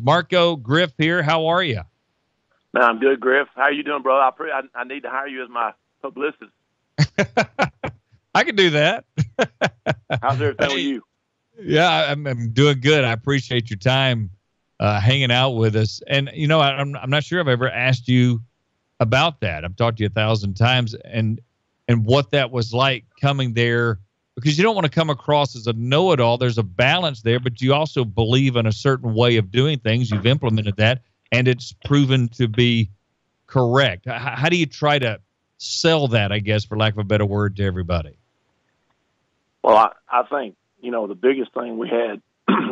Marco Griff here. How are you? Man, I'm good, Griff. How are you doing, bro? I need to hire you as my publicist. I can do that. How's everything with you? Yeah, I'm doing good. I appreciate your time hanging out with us. And, you know, I'm not sure I've ever asked you about that. I've talked to you 1,000 times and what that was like coming there, because you don't want to come across as a know-it-all. There's a balance there, but you also believe in a certain way of doing things. You've implemented that, and it's proven to be correct. How do you try to sell that, I guess, for lack of a better word, to everybody? Well, I think, you know, the biggest thing we had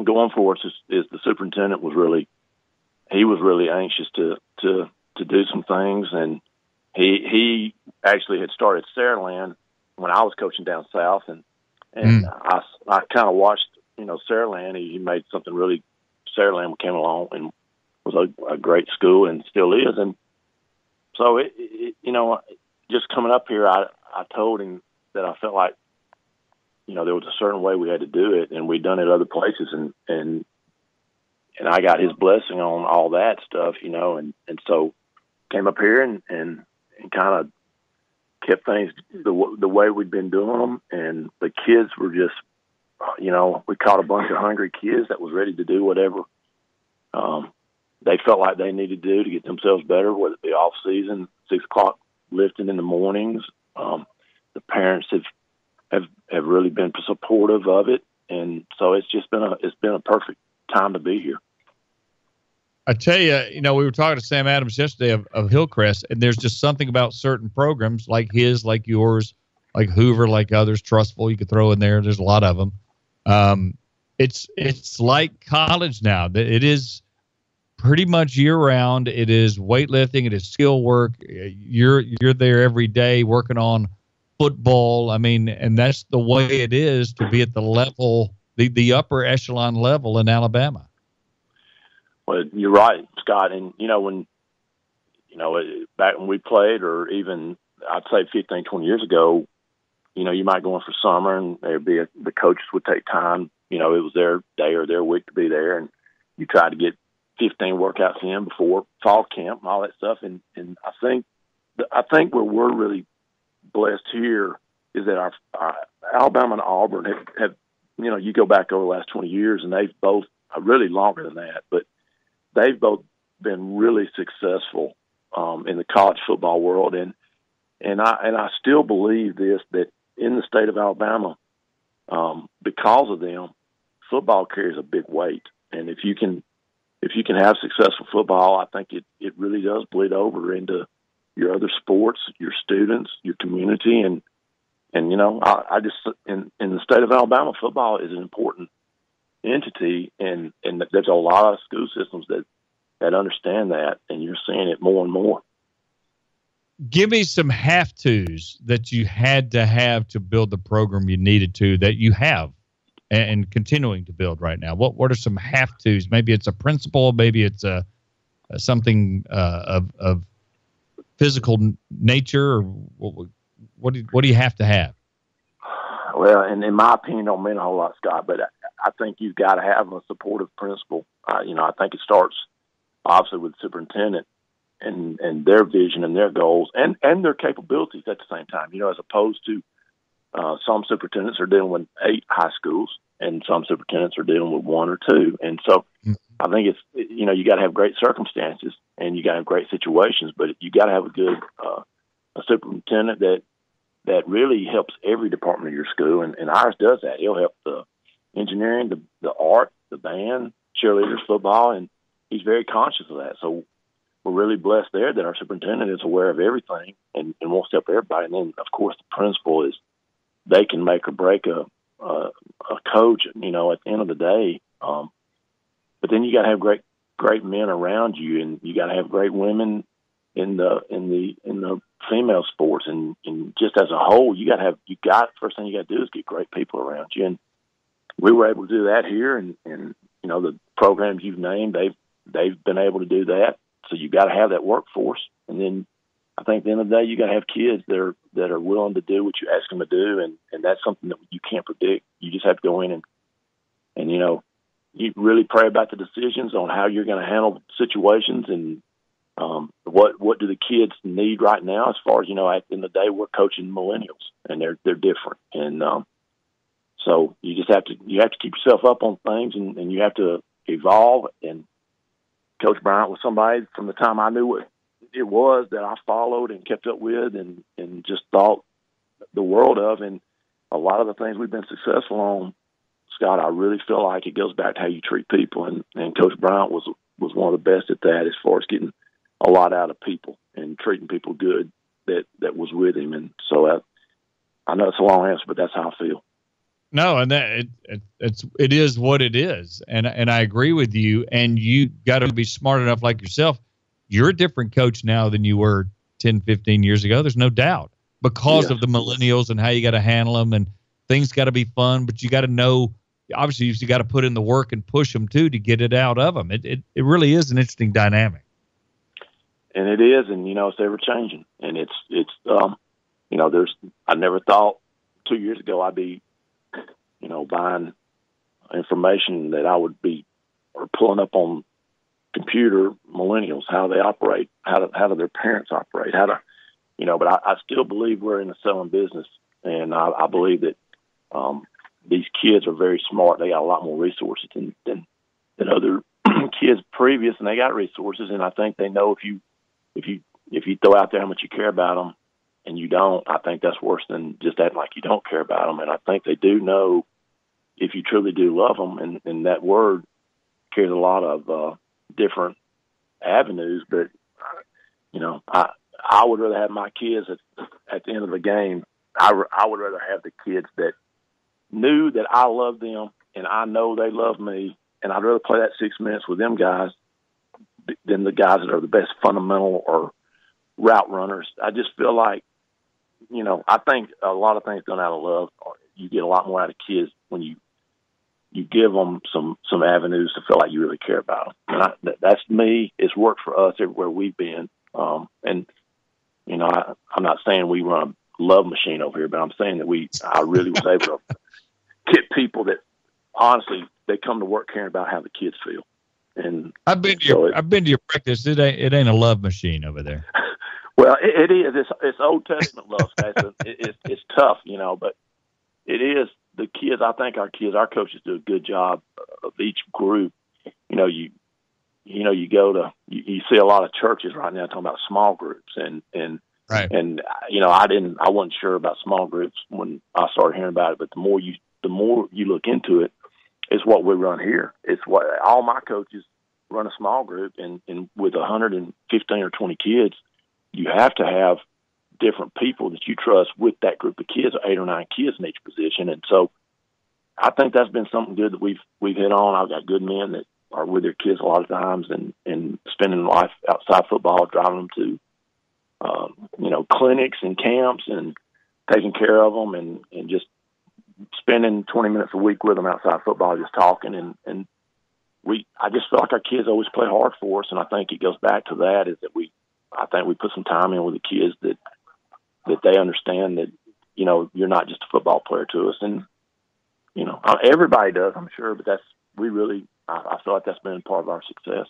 going for us is the superintendent was really anxious to do some things, and he actually had started Saraland when I was coaching down south, and I kind of watched, you know, Saraland. He made something really. Saraland came along and was a great school and still is, and so it you know, just coming up here, I told him that I felt like, you know, there was a certain way we had to do it, and we'd done it other places, and I got his blessing on all that stuff, you know, and so came up here and kind of kept things the way we'd been doing them, and the kids were just, you know, we caught a bunch of hungry kids that was ready to do whatever they felt like they needed to do to get themselves better, whether it be off season, 6 o'clock lifting in the mornings. The parents have really been supportive of it, and so it's been a perfect time to be here. I tell you, you know, we were talking to Sam Adams yesterday of Hillcrest, and there's just something about certain programs like his, like yours, like Hoover, like others, Trustful, you could throw in there. There's a lot of them. It's like college now. It is pretty much year round. It is weightlifting. It is skill work. You're there every day working on football. I mean, and that's the way it is to be at the level, the upper echelon level in Alabama. Well, you're right, Scott. And, you know, back when we played, or even I'd say 15, 20 years ago, you know, you might go in for summer and the coaches would take time. You know, it was their day or their week to be there, and you try to get 15 workouts in before fall camp and all that stuff. And I think where we're really blessed here is that our Alabama and Auburn have, you know, you go back over the last 20 years, and they've both, really longer than that, but they've both been really successful in the college football world, and I still believe this, that in the state of Alabama, because of them, football carries a big weight, and if you can have successful football, I think it really does bleed over into your other sports, your students, your community, and you know, I just in the state of Alabama, football is an important entity, and there's a lot of school systems that understand that, and you're seeing it more and more. Give me some have-tos that you had to have to build the program you needed to, that you have and continuing to build right now. What are some have-tos? Maybe it's a principle, maybe it's something of physical nature, or what do you have to have? Well, and in my opinion, don't mean a whole lot, Scott, but I think you've got to have a supportive principal. You know, I think it starts obviously with the superintendent and their vision and their goals and their capabilities at the same time. You know, as opposed to some superintendents are dealing with 8 high schools, and some superintendents are dealing with 1 or 2. And so I think it's, you know, you got to have great circumstances and you got to have great situations, but you got to have a good a superintendent that really helps every department of your school, and ours does that. He'll help the engineering, the art, the band, cheerleaders, football, and he's very conscious of that. So we're really blessed there that our superintendent is aware of everything and wants to help everybody. And then, of course, the principal is, they can make or break a coach, you know, at the end of the day. But then you got to have great men around you, and you got to have great women in the female sports, and just as a whole, first thing you got to do is get great people around you. And we were able to do that here, and you know, the programs you've named, they've been able to do that. So you got to have that workforce, and then I think at the end of the day, you got to have kids that are willing to do what you ask them to do, and that's something that you can't predict. You just have to go in and you know, you really pray about the decisions on how you're going to handle situations and what do the kids need right now. As far as at the end of the day, we're coaching millennials, and they're different, and so you just have to keep yourself up on things, and you have to evolve. And Coach Bryant was somebody from the time I knew what it was that I followed and kept up with, and just thought the world of. And a lot of the things we've been successful on, Scott, I really feel like it goes back to how you treat people, and Coach Bryant was one of the best at that, as far as getting a lot out of people and treating people good that was with him. And so I know it's a long answer, but that's how I feel. No, and that it is what it is, and I agree with you. And you got to be smart enough, like yourself. You're a different coach now than you were 10, 15 years ago. There's no doubt, because of the millennials and how you got to handle them, and things got to be fun. But you got to know. Obviously, you got to put in the work and push them too to get it out of them. It really is an interesting dynamic. And it is, and it's ever changing. And it's I never thought 2 years ago I'd be buying information that I would be or pulling up on computer millennials, how they operate, how do their parents operate, but I still believe we're in the selling business, and I believe that these kids are very smart. They got a lot more resources than other kids previous, and they got resources. And I think they know if you throw out there how much you care about them and you don't, I think that's worse than just acting like you don't care about them. And I think they do know if you truly do love them, and that word carries a lot of different avenues. But I would rather have my kids at the end of the game. I would rather have the kids that knew that I love them and I know they love me, and I'd rather play that 6 minutes with them guys than the guys that are the best fundamental or route runners. I just feel like, I think a lot of things done out of love. You get a lot more out of kids when you give them some avenues to feel like you really care about them. And that's me. It's worked for us everywhere we've been. And I'm not saying we run a love machine over here, but I'm saying that I really was able to get people that honestly, they come to work caring about how the kids feel. And I've been to your practice. It ain't a love machine over there. Well, it is. It's Old Testament love, guys. It's tough, but it is the kids. I think our coaches do a good job of each group. You see a lot of churches right now talking about small groups, and right. And I wasn't sure about small groups when I started hearing about it, but the more you look into it, it's what we run here. It's what all my coaches run, a small group, and with 115 or 20 kids, you have to have different people that you trust with that group of kids, 8 or 9 kids in each position. And so I think that's been something good that we've hit on. I've got good men that are with their kids a lot of times and spending life outside football, driving them to, clinics and camps and taking care of them and just spending 20 minutes a week with them outside football, just talking. And I just feel like our kids always play hard for us. And I think it goes back to that, is that I think we put some time in with the kids that they understand that, you're not just a football player to us. And, everybody does, I'm sure, but I feel like that's been part of our success.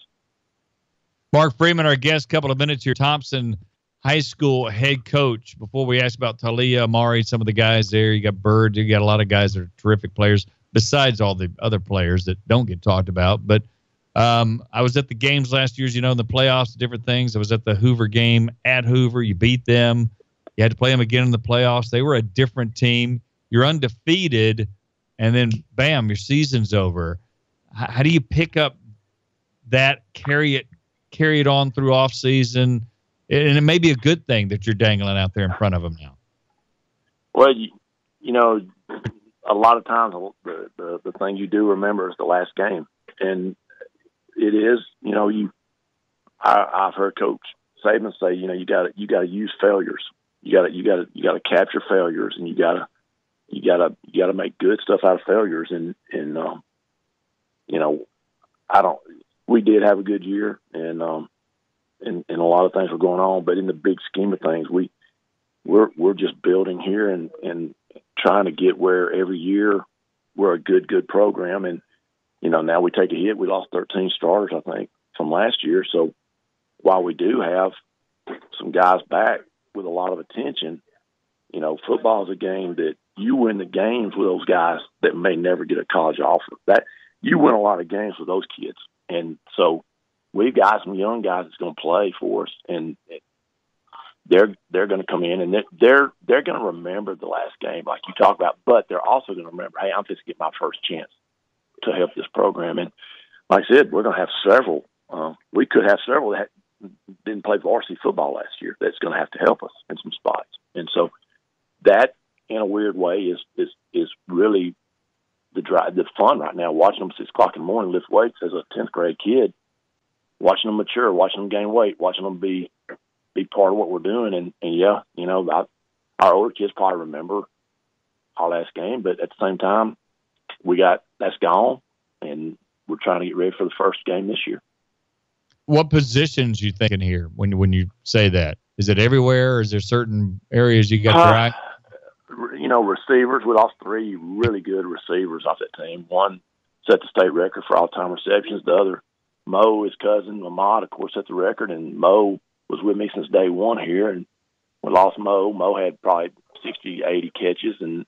Mark Freeman, our guest, couple of minutes here, Thompson High School head coach. Before we ask about Taulia, Amari, some of the guys there, you got Bird, you got a lot of guys that are terrific players, besides all the other players that don't get talked about. But I was at the games last year, in the playoffs, different things. I was at the Hoover game at Hoover. You beat them. You had to play them again in the playoffs. They were a different team. You're undefeated, and then, bam, your season's over. How do you pick up that, carry it on through off season? And it may be a good thing that you're dangling out there in front of them now. Well, a lot of times the thing you do remember is the last game, and it is. I've heard Coach Saban say, you got to use failures. You got to capture failures, and you got to make good stuff out of failures. And we did have a good year, and a lot of things were going on, but in the big scheme of things, we're just building here and trying to get where every year we're a good program. And, now we take a hit. We lost 13 starters, I think, from last year. So while we do have some guys back with a lot of attention, football is a game that you win the games with those guys that may never get a college offer. That you win a lot of games with those kids. And so we've got some young guys that's going to play for us, and they're going to come in, and they're going to remember the last game like you talk about, but they're also going to remember, hey, I'm just getting my first chance to help this program. And like I said, we're going to have several. We could have several that didn't play varsity football last year that's going to have to help us in some spots. And so that, in a weird way, is really the fun right now, watching them 6 o'clock in the morning lift weights as a 10th grade kid, watching them mature, watching them gain weight, watching them be part of what we're doing. And yeah, our older kids probably remember our last game, but at the same time, that's gone, and we're trying to get ready for the first game this year. What positions you thinking here when you say that? Is it everywhere, or is there certain areas you got your eye? Receivers. We lost 3 really good receivers off that team. One set the state record for all-time receptions. The other, Mo, his cousin, Ahmad, of course, set the record, and Mo was with me since day one here, and we lost Mo. Mo had probably 60, 80 catches, and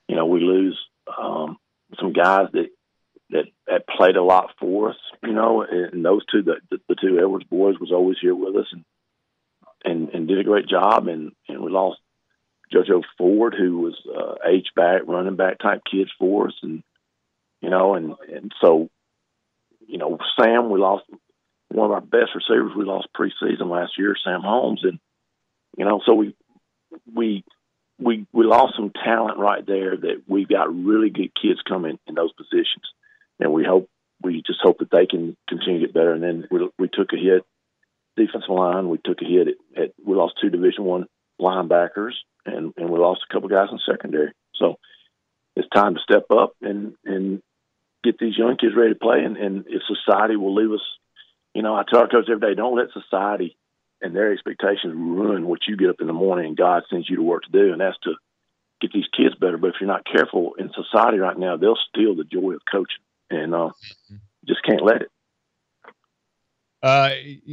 we lose some guys that played a lot for us, and those two, the 2 Edwards boys was always here with us and did a great job, and we lost JoJo Ford, who was H-back, running back type kids for us, and so Sam, we lost one of our best receivers. We lost preseason last year, Sam Holmes, and so we lost some talent right there. That we've got really good kids coming in those positions, and we just hope that they can continue to get better. And then we took a hit defensive line. We took a hit we lost 2 Division I linebackers, and we lost a couple guys in secondary. So it's time to step up and get these young kids ready to play. And if society will leave us, I tell our coach every day, don't let society and their expectations ruin what you get up in the morning and God sends you to work to do, and that's to get these kids better. But if you're not careful in society right now, they'll steal the joy of coaching, and just can't let it.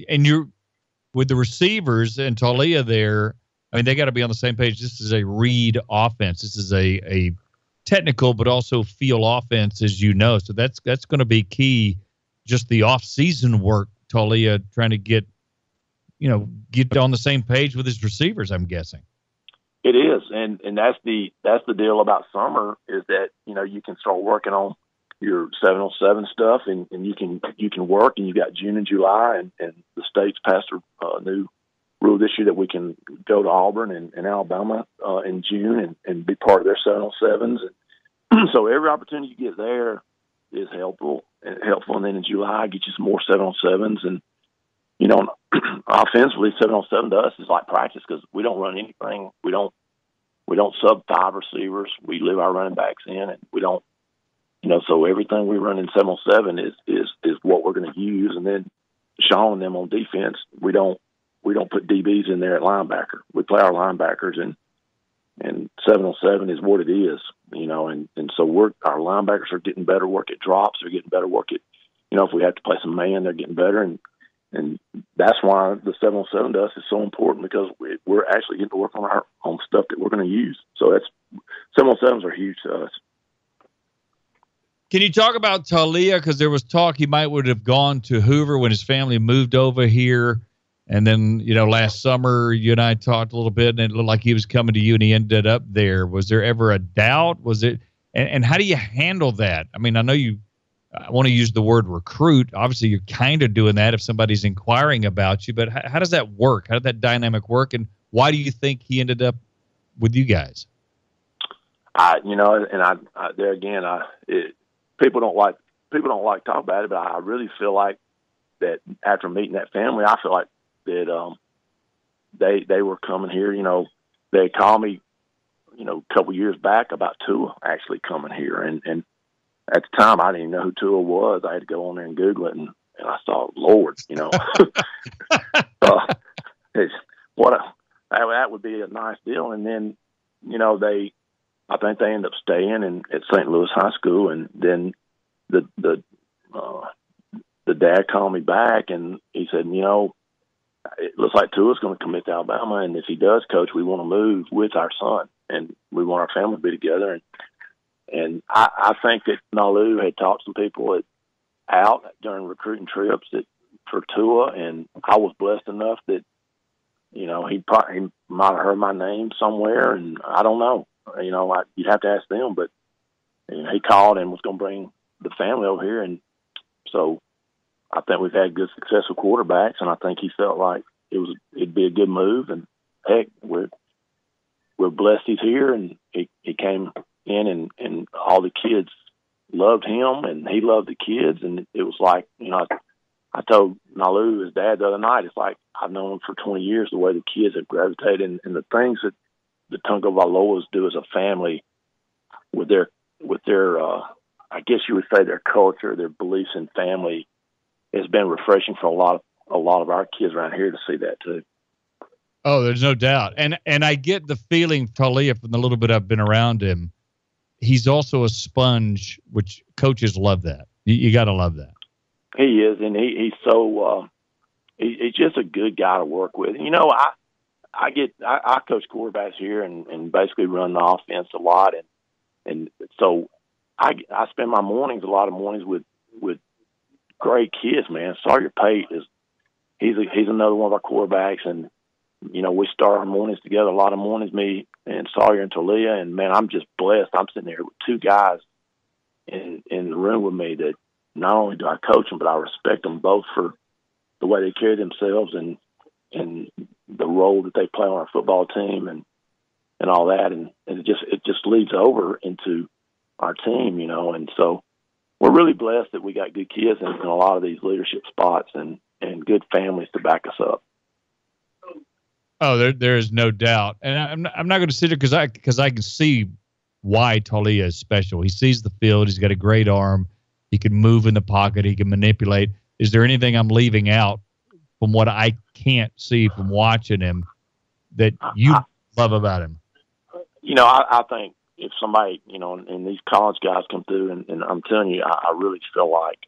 And you're with the receivers and Taulia there. I mean, they got to be on the same page. This is a read offense. This is a technical but also feel offense, as you know. So that's going to be key. Just the off-season work, Taulia trying to get on the same page with his receivers, I'm guessing. It is, and that's the deal about summer, is that you can start working on your 7-on-7 stuff, and you can work, and you got June and July, and the state's passed a new rule this year that we can go to Auburn and Alabama in June and be part of their 7-on-7s. And so every opportunity you get there is helpful, and then in July get you some more 7-on-7s. And offensively, 7-on-7 to us is like practice, because we don't run anything. We don't sub 5 receivers. We leave our running backs in, and we don't. So everything we run in 7-on-7 is what we're going to use. And then Sean and them on defense, we don't put DBs in there at linebacker. We play our linebackers, and 7-on-7 is what it is, and so our linebackers are getting better work at drops. They're getting better work at, if we have to play some man, they're getting better. And that's why the 7-on-7 to us is so important, because we're actually getting to work on stuff that we're going to use. So 7-on-7s are huge to us. Can you talk about Taulia? Because there was talk he would have gone to Hoover when his family moved over here. And then, last summer, you and I talked a little bit, and it looked like he was coming to you, and he ended up there. Was there ever a doubt? Was it? And how do you handle that? I mean, I know I want to use the word recruit. Obviously, you're kind of doing that if somebody's inquiring about you. But how does that work? How did that dynamic work? And why do you think he ended up with you guys? There again, people don't like talk about it, but I really feel like that after meeting that family, I feel like that they were coming here. They called me, a couple years back about Tua actually coming here, and at the time I didn't even know who Tua was. I had to go on there and Google it, and I saw, Lord, that would be a nice deal. And then I think they ended up staying at St. Louis High School, and then the dad called me back and he said, it looks like Tua's going to commit to Alabama, and if he does, Coach, we want to move with our son, and we want our family to be together. And I think that Nalu had talked some people out during recruiting trips for Tua, and I was blessed enough that he might have heard my name somewhere, and I don't know. You'd have to ask them, but he called and was going to bring the family over here, and so I think we've had good success with quarterbacks, and I think he felt like it'd be a good move. And heck, we're blessed he's here, and he came in, and all the kids loved him, and he loved the kids, and it was like I told Nalu, his dad, the other night, it's like I've known him for 20 years. The way the kids have gravitated, and the things that the Tungavaloas do as a family with their I guess you would say their culture, their beliefs in family, has been refreshing for a lot of our kids around here to see that too. Oh, there's no doubt. And I get the feeling, Taulia, from the little bit I've been around him, he's also a sponge, which coaches love that. You got to love that. He is, and he's so he's just a good guy to work with. I coach quarterbacks here and basically run the offense a lot, and so I spend my mornings, a lot of mornings with great kids, man. Sawyer Pate he's another one of our quarterbacks, and we start our mornings together. A lot of mornings, me and Sawyer and Taulia, and man, I'm just blessed. I'm sitting there with two guys in the room with me that not only do I coach them, but I respect them both for the way they carry themselves and the role that they play on our football team and all that, and it just leads over into our team, and so we're really blessed that we got good kids in a lot of these leadership spots and good families to back us up. Oh, there is no doubt, and I'm not going to sit here because I can see why Taulia is special. He sees the field. He's got a great arm. He can move in the pocket. He can manipulate. Is there anything I'm leaving out from what I can't see from watching him that you love about him? I think if somebody, and these college guys come through, and I'm telling you, I really feel like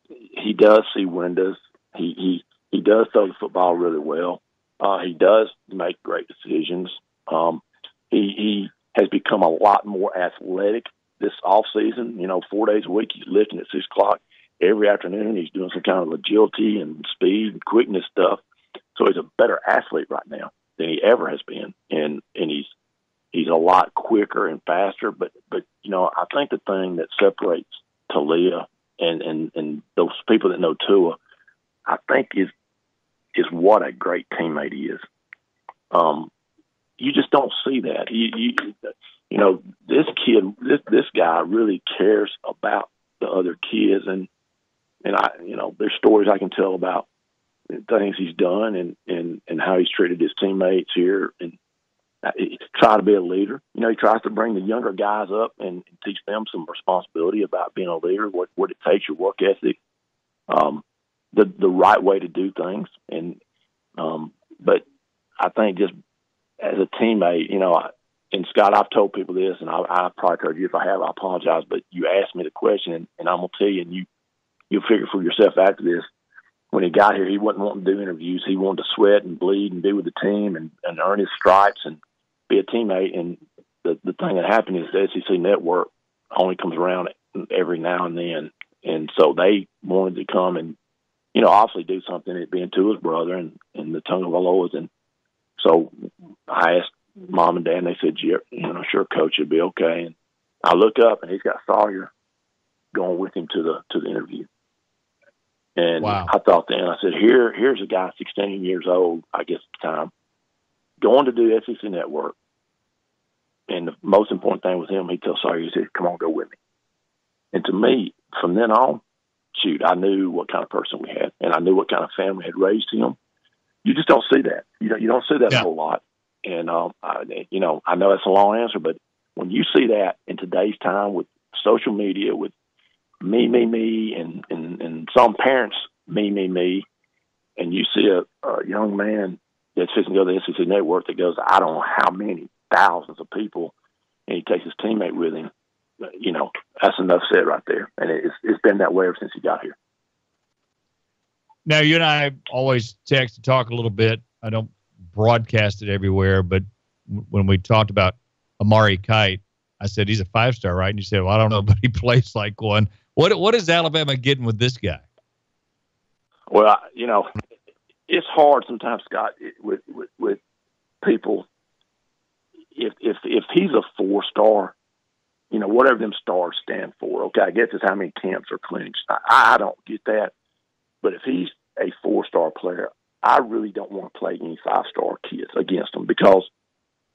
he does see windows. He does throw the football really well. He does make great decisions. He has become a lot more athletic this off season. 4 days a week he's lifting at 6 o'clock every afternoon. He's doing some kind of agility and speed and quickness stuff. So he's a better athlete right now than he ever has been, and he's a lot quicker and faster. But I think the thing that separates Taulia and those people that know Tua, I think is what a great teammate he is. You just don't see that. This kid, this guy really cares about the other kids, and there's stories I can tell about things he's done and how he's treated his teammates here, and he try to be a leader. He tries to bring the younger guys up and teach them some responsibility about being a leader, what it takes, your work ethic, the right way to do things. But I think just as a teammate, and Scott, I've told people this, and I probably heard you. If I have, I apologize. But you asked me the question, and I'm gonna tell you, and you'll figure for yourself after this. When he got here, he wasn't wanting to do interviews. He wanted to sweat and bleed and be with the team and earn his stripes and be a teammate. And the thing that happened is the SEC network only comes around every now and then, and so they wanted to come and obviously do something. It being Tua's brother and the Tungavaloas, and so I asked Mom and Dad, and they said, "Yeah, sure, Coach, it'll be okay." And I look up, and he's got Sawyer going with him to the interview. And wow. I thought then, I said, here's a guy 16 years old, I guess at the time, going to do SEC Network. And the most important thing with him, he tells Sawyer, he said, "Come on, go with me." And to me, from then on, I knew what kind of person we had, and I knew what kind of family had raised him. You just don't see that. You don't see that a whole lot. And, I know that's a long answer, but when you see that in today's time with social media, with me, and some parents, me, and you see a young man that's fixing to go to the SEC Network that goes, I don't know how many thousands of people, and he takes his teammate with him. you know, that's enough said right there. And it's been that way ever since he got here. Now, you and I always text and talk a little bit. I don't broadcast it everywhere, but when we talked about Amari Kite, I said, he's a 5-star, right? And you said, well, I don't know, but he plays like one. What is Alabama getting with this guy? Well, you know, it's hard sometimes, Scott, with people. If he's a 4-star, you know, whatever them stars stand for, okay, I guess it's how many camps or clinics. I don't get that. But if he's a 4-star player, I really don't want to play any 5-star kids against him because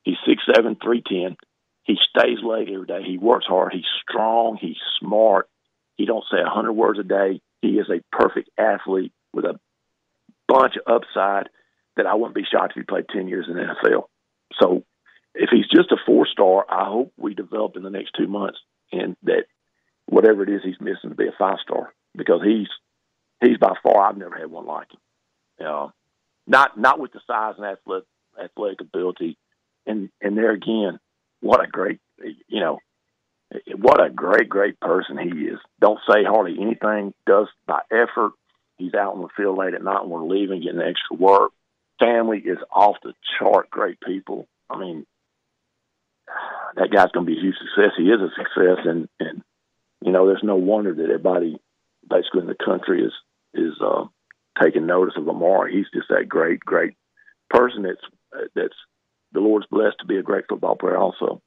he's 6'7", 310. He stays late every day. He works hard. He's strong. He's smart. He don't say 100 words a day. He is a perfect athlete with a bunch of upside that I wouldn't be shocked if he played 10 years in the NFL. So if he's just a 4-star, I hope we develop in the next 2 months and that whatever it is he's missing to be a 5-star because he's by far, I've never had one like him. Not with the size and athletic ability. And there again, what a great, you know, what a great person he is. Don't say hardly anything, does by effort. He's out on the field late at night when we're leaving, getting extra work. Family is off the chart, great people. I mean, that guy's going to be a huge success. He is a success, and you know, there's no wonder that everybody basically in the country is taking notice of Amari. He's just that great person that's the Lord's blessed to be a great football player also.